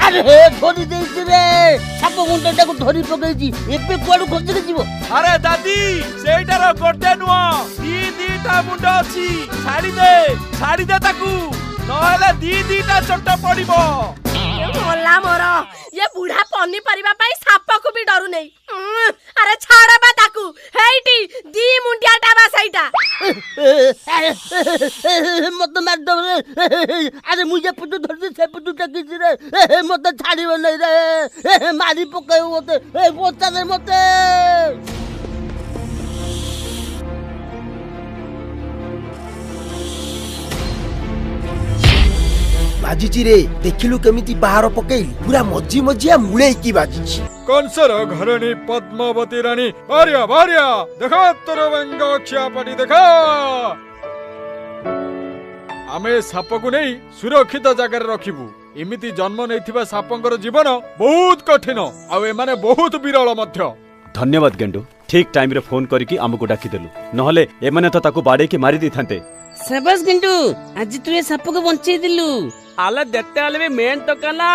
আরে ধরি ଦେଇଛି রে সাপ মুন্ডটাକୁ ଧରି ପକେଇଛି ଏବେ କୁଆଡୁ ଖୋଜିକି ଯିବ আরে দাদি সেইটার গোটে নুহ দিটা মুন্ড ଅଛି ছাড়ি দে তাকু নহলে দিটা চোট পড়িব मोला मोर ये बुढ़ा पनी परिबा पाई साप को भी डरू नहीं अरे छाड़ बा ताकू हेइटी दी मुंडियाटा बा सईटा मत मार दो अरे मुझे पुटू धरती से पुटू टकीছি रे मत छाड़िब नहीं रे मारी पकाइब मते बोचा रे मते बाजिची रे देखिलु केमिति बाहर पकेइली पूरा मज्जी मज्जिया मुळे की बाजिची कंसर घरणी पद्मावती रानी भार्या देखा तोर व्यंग क्षापटी देखा आमे साप को नहीं सुरक्षित जगह रखिबु एमिति जन्म नैथिबा सापंकर जीवन बहुत कठिन आ एमाने बहुत विरल मध्य धन्यवाद गेंडू ठीक टाइम रे फोन करके आमको डाकी देलु नहले एमाने तो ताकू बाड़े के मारी दी थांते शाबाश गंडू आज तू ये साप को बंचाई दिलु आले देते आले भी मेन तो कला